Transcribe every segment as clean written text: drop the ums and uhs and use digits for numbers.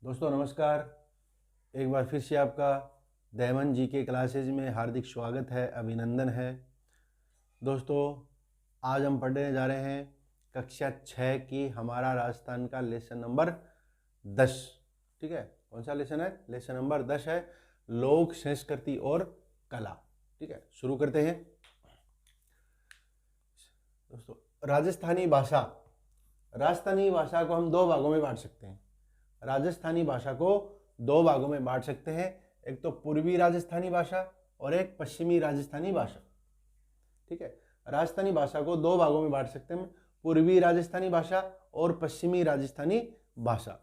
दोस्तों नमस्कार। एक बार फिर से आपका दयामन जी के क्लासेज में हार्दिक स्वागत है, अभिनंदन है। दोस्तों आज हम पढ़ने जा रहे हैं कक्षा 6 की हमारा राजस्थान का लेसन नंबर 10। ठीक है, कौन सा लेसन है? लेसन नंबर 10 है, लोक संस्कृति और कला। ठीक है, शुरू करते हैं। दोस्तों राजस्थानी भाषा को हम दो भागों में बांट सकते हैं। राजस्थानी भाषा को दो भागों में बांट सकते हैं, एक तो पूर्वी राजस्थानी भाषा और एक पश्चिमी राजस्थानी भाषा। ठीक है, राजस्थानी भाषा को दो भागों में बांट सकते हैं, पूर्वी राजस्थानी भाषा और पश्चिमी राजस्थानी भाषा।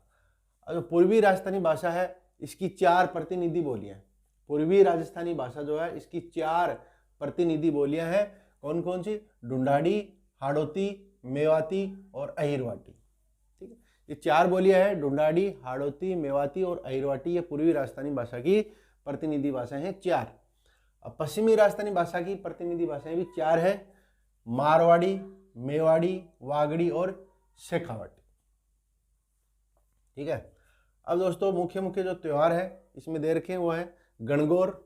जो पूर्वी राजस्थानी भाषा है इसकी 4 प्रतिनिधि बोलियां हैं। पूर्वी राजस्थानी भाषा जो है इसकी 4 प्रतिनिधि बोलियां हैं। कौन कौन सी? ढूंढाड़ी, हाड़ौती, मेवाती और अहिरवाटी। ठीक है, ये 4 बोलियां हैं, ढूंढाड़ी, हाड़ौती, मेवाती और अहिरवाटी। ये पूर्वी राजस्थानी भाषा की प्रतिनिधि भाषाएं हैं 4। अब पश्चिमी राजस्थानी भाषा की प्रतिनिधि भाषाएं भी 4 है, मारवाड़ी, मेवाड़ी, वागड़ी और शेखावाटी। ठीक है, अब दोस्तों मुख्य मुख्य जो त्योहार है इसमें दे रखे हैं वो है गणगौर।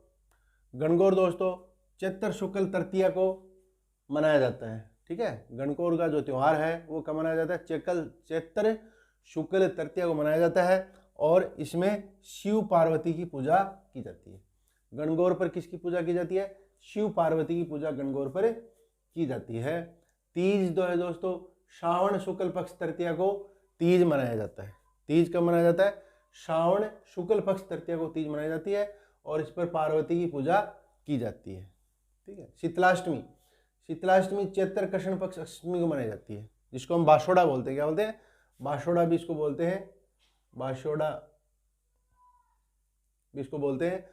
गणगौर दोस्तों चैत्र शुक्ल तृतीया को मनाया जाता है। ठीक है, गणगौर का जो त्योहार है वो कब मनाया जाता है? चैत्र शुक्ल तृतीया को मनाया जाता है और इसमें शिव पार्वती की पूजा की जाती है। गणगौर पर किसकी पूजा की जाती है? शिव पार्वती की पूजा गणगौर पर की जाती है। तीज जो है दोस्तों श्रावण शुक्ल पक्ष तृतीया को तीज मनाया जाता है। तीज कब मनाया जाता है? श्रावण शुक्ल पक्ष तृतीया को तीज मनाई जाती है और इस पर पार्वती की पूजा की जाती है। ठीक है, शीतलाष्टमी चैत्र कृष्ण पक्ष अष्टमी को मनाई जाती है, जिसको हम बाशोड़ा बोलते हैं। क्या बोलते हैं? बाशोड़ा भी इसको बोलते हैं, बाशोड़ा भी इसको बोलते हैं।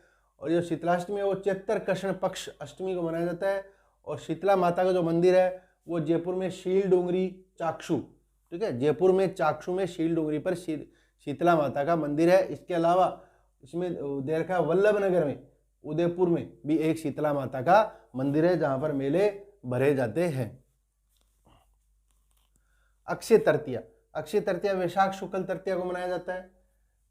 और जो शीतलाष्टमी है वो चैत्र कृष्ण पक्ष अष्टमी को मनाया जाता है। और शीतला माता का जो मंदिर है वो जयपुर में शील डोंगरी चाक्षु। ठीक है, जयपुर में चाक्षु में शील डोंगरी पर शीतला माता का मंदिर है। इसके अलावा इसमें दे रखा है वल्लभ नगर में, उदयपुर में भी एक शीतला माता का मंदिर है जहां पर मेले भरे जाते हैं। अक्षय तृतीया वैशाख शुक्ल तृतीया को मनाया जाता है।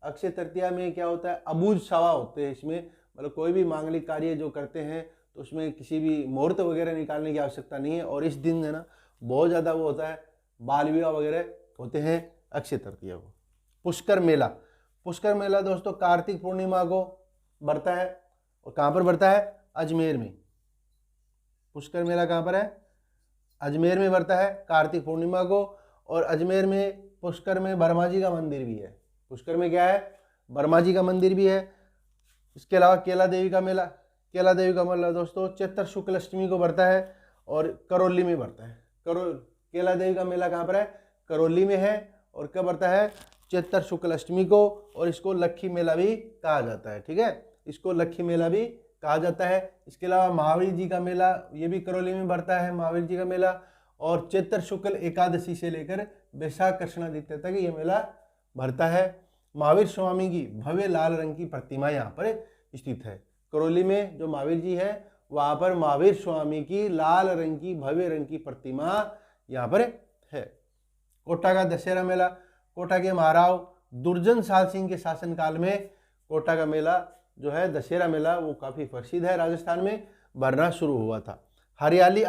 अक्षय तृतीया में क्या होता है? अबूझ सवा होते हैं इसमें, मतलब कोई भी मांगलिक कार्य जो करते हैं तो उसमें किसी भी मुहूर्त वगैरह निकालने की आवश्यकता नहीं है। और इस दिन है ना बहुत ज़्यादा वो होता है, बाल विवाह वगैरह होते हैं अक्षय तृतीया को। पुष्कर मेला दोस्तों कार्तिक पूर्णिमा को बढ़ता है। और कहाँ पर बढ़ता है? अजमेर में। पुष्कर मेला कहाँ पर है? अजमेर में बढ़ता है कार्तिक पूर्णिमा को। और अजमेर में पुष्कर में बर्मा जी का मंदिर भी है। पुष्कर में क्या है? बर्मा जी का मंदिर भी है। इसके अलावा केला देवी का मेला दोस्तों चैत्र शुक्ल अष्टमी को बढ़ता है और करौली में बढ़ता है। केला देवी का मेला कहाँ पर है? करौली में है। और कब बढ़ता है? चैत्र शुक्ल अष्टमी को। और इसको लक्खी मेला भी कहा जाता है। ठीक है, इसको लक्खी मेला भी कहा जाता है। इसके अलावा महावीर जी का मेला ये भी करौली में बढ़ता है, महावीर जी का मेला। और चैत्र शुक्ल एकादशी से लेकर वैशाख कृष्णादित्य तक ये मेला भरता है। महावीर स्वामी की भव्य लाल रंग की प्रतिमा यहाँ पर स्थित है। करौली में जो महावीर जी है वहाँ पर महावीर स्वामी की लाल रंग की भव्य रंग की प्रतिमा यहाँ पर है। कोटा का दशहरा मेला, कोटा के महाराव दुर्जन साल सिंह के शासनकाल में कोटा का मेला जो है दशहरा मेला वो काफ़ी प्रसिद्ध है, राजस्थान में भरना शुरू हुआ था। हरियाली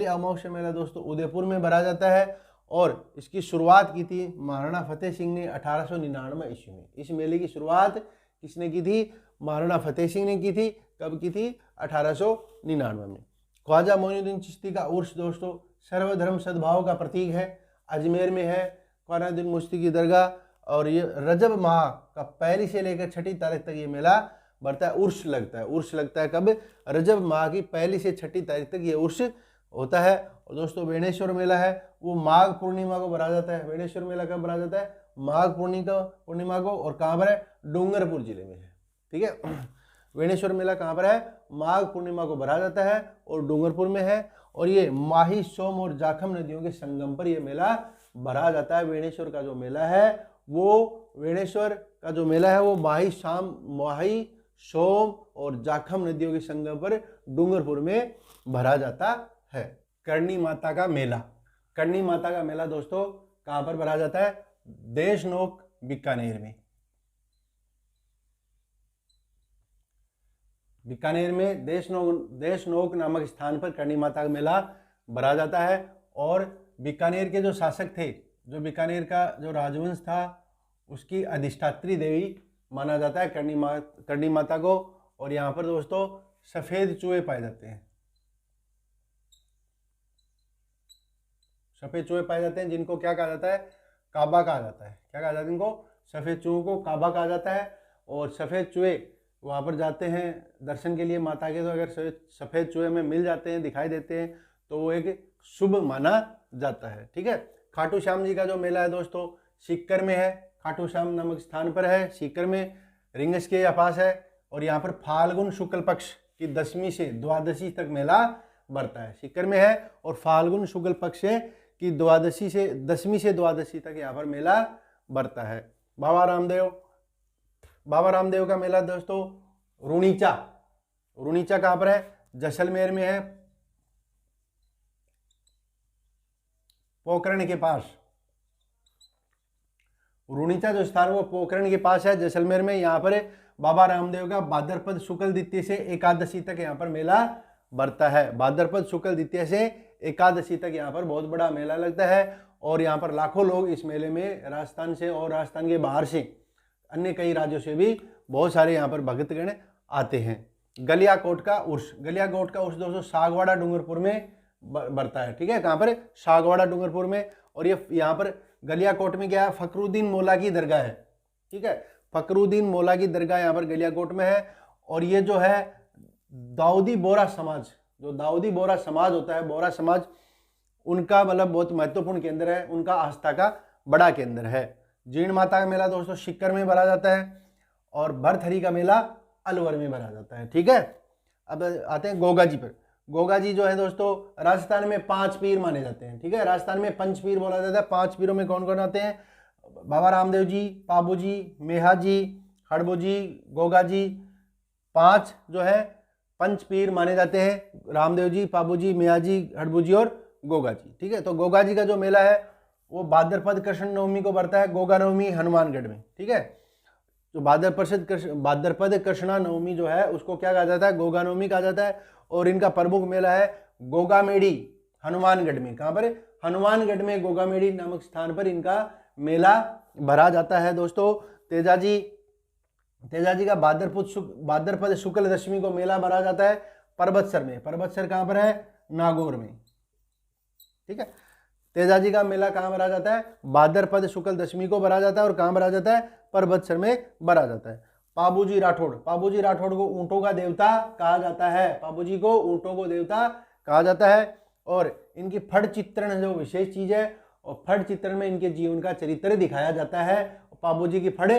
अमावस्या मेला दोस्तों उदयपुर में भरा जाता है और इसकी शुरुआत की थी महाराणा फतेह सिंह ने 1899 ईस्वी में। इस मेले की शुरुआत किसने की थी? महाराणा फतेह सिंह ने की थी। कब की थी? 1899 में। ख्वाजा मोइनुद्दीन चिश्ती का उर्स दोस्तों सर्वधर्म सद्भाव का प्रतीक है, अजमेर में है ख्वाजा मोइनुद्दीन चिश्ती की दरगाह। और ये रजब माह का पहली से लेकर 6ठी तारीख तक ये मेला बढ़ता है। उर्स लगता है कब? रजब माह की पहली से 6ठी तारीख तक ये उर्स होता है। और दोस्तों वेणेश्वर मेला है वो माघ पूर्णिमा को भरा जाता है। वेणेश्वर मेला कब भरा जाता है? माघ पूर्णिमा को। और कहाँ पर है? डूंगरपुर जिले में है। ठीक है, वेणेश्वर मेला कहाँ पर है? माघ पूर्णिमा को भरा जाता है और डूंगरपुर में है। और ये माही, सोम और जाखम नदियों के संगम पर यह मेला भरा जाता है। वेणेश्वर का जो मेला है वो माही, सोम और जाखम नदियों के संगम पर डूंगरपुर में भरा जाता है। करणी माता का मेला दोस्तों कहाँ पर भरा जाता है? देशनोक बीकानेर में। बीकानेर में देशनोक नामक स्थान पर करणी माता का मेला भरा जाता है। और बीकानेर के जो शासक थे, जो बीकानेर का जो राजवंश था, उसकी अधिष्ठात्री देवी माना जाता है करणी माता को। और यहाँ पर दोस्तों सफ़ेद चूहे पाए जाते हैं, सफ़ेद चूहे पाए जाते हैं, जिनको क्या कहा जाता है, काबा कहा जाता है। क्या कहा जाता है इनको? सफ़ेद चूहों को काबा कहा जाता है। और सफ़ेद चूहे वहाँ पर जाते हैं दर्शन के लिए माता के, तो अगर सफ़ेद चूहे में मिल जाते हैं, दिखाई देते हैं, तो वो एक शुभ माना जाता है। ठीक है। खाटू श्याम जी का जो मेला है दोस्तों सीकर में है, खाटू श्याम नामक स्थान पर है, सीकर में, रिंगस के पास है। और यहाँ पर फाल्गुन शुक्ल पक्ष की 10वीं से द्वादशी तक मेला बढ़ता है, सीकर में है। और फाल्गुन शुक्ल पक्ष की 10वीं से द्वादशी तक यहाँ पर मेला बढ़ता है। बाबा रामदेव का मेला दोस्तों रूणीचा कहाँ पर है? जैसलमेर में है, पोखरण के पास। रूणीचा जो स्थान वो पोखरण के पास है, जैसलमेर में। यहाँ पर बाबा रामदेव का भाद्रपद शुक्ल द्वितीय से एकादशी तक यहाँ पर मेला बढ़ता है। भाद्रपद शुक्ल द्वितीय से एकादशी तक यहाँ पर बहुत बड़ा मेला लगता है। और यहाँ पर लाखों लोग इस मेले में राजस्थान से और राजस्थान के बाहर से अन्य कई राज्यों से भी बहुत सारे यहाँ पर भक्तगण आते हैं। गलियाकोट का उर्स दोस्तों सागवाड़ा डूंगरपुर में बढ़ता है। ठीक है। कहाँ पर? सागवाड़ा डूंगरपुर में। और ये यहाँ पर गलियाकोट में क्या है? फखरुद्दीन मौला की दरगाह है। ठीक है। फखरुद्दीन मौला की दरगाह यहाँ पर गलियाकोट में है। और ये जो है दाऊदी बोरा समाज, जो दाऊदी बोरा समाज होता है, बोरा समाज, उनका मतलब बहुत महत्वपूर्ण केंद्र है, उनका आस्था का बड़ा केंद्र है। जीण माता का मेला दोस्तों सीकर में भरा जाता है। और भरथरी का मेला अलवर में भरा जाता है। ठीक है। अब आते हैं गोगा जी पर। गोगा जी जो है दोस्तों राजस्थान में 5 पीर माने जाते हैं। ठीक है। राजस्थान में पंच पीर बोला जाता है। 5 पीरों में कौन कौन आते हैं? बाबा रामदेव जी, पाबू जी, मेहा जी, हड़बो जी, गोगा जी। 5 जो है पंच पीर माने जाते हैं, रामदेव जी, पाबू जी, मेहा जी, हड़बू जी और गोगा जी। ठीक है। तो गोगा जी का जो मेला है वो भाद्रपद कृष्ण नवमी को बढ़ता है, गोगा नवमी हनुमानगढ़ में। ठीक है। जो भाद्रपद कृष्णा नवमी जो है उसको क्या कहा जाता है? गोगा नवमी कहा जाता है। और इनका प्रमुख मेला है गोगामेड़ी हनुमानगढ़ में। कहाँ पर? हनुमानगढ़ में गोगामेड़ी नामक स्थान पर इनका मेला भरा जाता है दोस्तों। तेजा जी का भाद्रपद शुक्ल दशमी को मेला भरा जाता है परबतसर में। परबतसर कहाँ पर है? नागौर में। ठीक है। तेजा जी का मेला कहाँ भरा जाता है? भाद्रपद शुक्ल दशमी को भरा जाता है। और कहाँ भरा जाता है? परबतसर में भरा जाता है। पाबूजी राठौड़ को ऊंटों का देवता कहा जाता है। पाबूजी को ऊंटों को देवता कहा जाता है। और इनकी फड़ चित्रण जो विशेष चीज है, और फड़ चित्रण में इनके जीवन का चरित्र दिखाया जाता है। पाबूजी की फड़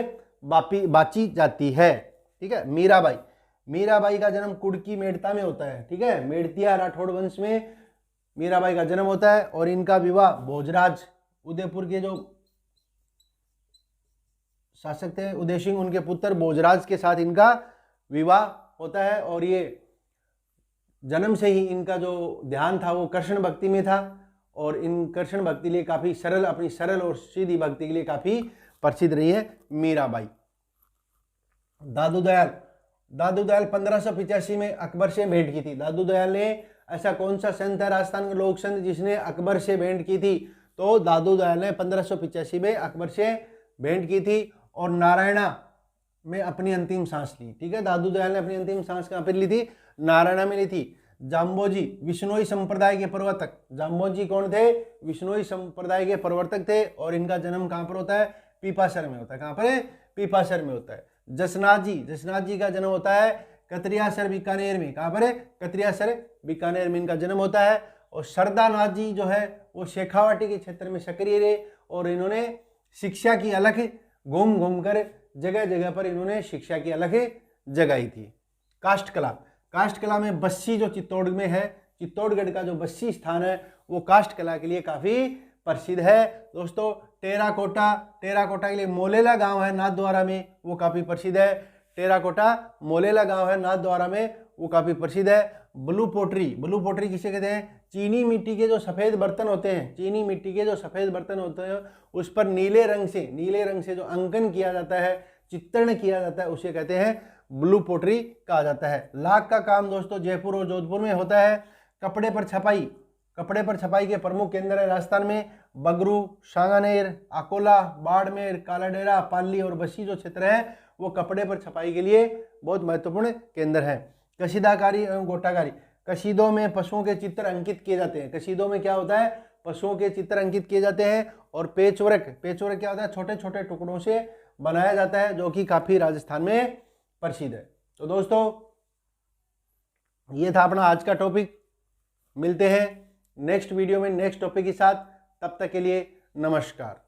बाची जाती है। ठीक है। मीराबाई का जन्म कुड़की मेड़ता में होता है। ठीक है। मेड़तिया राठौड़ वंश में मीराबाई का जन्म होता है। और इनका विवाह भोजराज, उदयपुर के जो शासक थे उदय सिंह, उनके पुत्र भोजराज के साथ इनका विवाह होता है। और ये जन्म से ही इनका जो ध्यान था वो कृष्ण भक्ति में था। और इन कृष्ण भक्ति लिए काफी अपनी सरल और सीधी भक्ति के लिए काफी प्रसिद्ध रही है मीराबाई। दादू दयाल 1585 में अकबर से भेंट की थी। दादू दयाल ने, ऐसा कौन सा संत है राजस्थान का लोक संत जिसने अकबर से भेंट की थी? तो दादू दयाल ने 1585 में अकबर से भेंट की थी और नारायणा में अपनी अंतिम सांस ली। ठीक है। दादू दयाल ने अपनी अंतिम सांस कहाँ पर ली थी? नारायणा में ली थी। जाम्बोजी विश्नोई संप्रदाय के प्रवर्तक। जाम्बोजी कौन थे? विश्नोई संप्रदाय के प्रवर्तक थे। और इनका जन्म कहाँ पर होता है? पीपासर में होता है। कहाँ पर है? पीपासर में होता है। जसनाथ जी का जन्म होता है कतरियासर बीकानेर में। कहाँ पर है? कतरियासर बीकानेर में इनका जन्म होता है। और सरदानाथ जी जो है वो शेखावाटी के क्षेत्र में सक्रिय रहे। और इन्होंने शिक्षा की अलख घूम कर जगह जगह पर इन्होंने शिक्षा की अलख जगाई थी। काष्ठ कला में बस्सी जो चित्तौड़ में है, चित्तौड़गढ़ का जो बस्सी स्थान है वो काष्ठ कला के लिए काफी प्रसिद्ध है दोस्तों। टेराकोटा के लिए मोलेला गांव है नाथद्वारा में, वो काफी प्रसिद्ध है। टेराकोटा मोलेला गांव है नाथद्वारा में, वो काफी प्रसिद्ध है। ब्लू पोट्री किसे कहते हैं? चीनी मिट्टी के जो सफ़ेद बर्तन होते हैं, चीनी मिट्टी के जो सफ़ेद बर्तन होते हैं उस पर नीले रंग से जो अंकन किया जाता है, चित्रण किया जाता है, उसे कहते हैं ब्लू पोटरी कहा जाता है। लाख का काम दोस्तों जयपुर और जोधपुर में होता है। कपड़े पर छपाई के प्रमुख केंद्र है राजस्थान में बगरू, सांगानेर, अकोला, बाड़मेर, कालाडेरा, पाली और बस्सी जो क्षेत्र है वो कपड़े पर छपाई के लिए बहुत महत्वपूर्ण केंद्र है। कशीदाकारी एवं गोटाकारी, कशीदों में पशुओं के चित्र अंकित किए जाते हैं। कशीदों में क्या होता है, पशुओं के चित्र अंकित किए जाते हैं। और पेचवर्क क्या होता है, छोटे छोटे टुकड़ों से बनाया जाता है, जो कि काफी राजस्थान में प्रसिद्ध है। तो दोस्तों ये था अपना आज का टॉपिक। मिलते हैं नेक्स्ट वीडियो में नेक्स्ट टॉपिक के साथ, तब तक के लिए नमस्कार।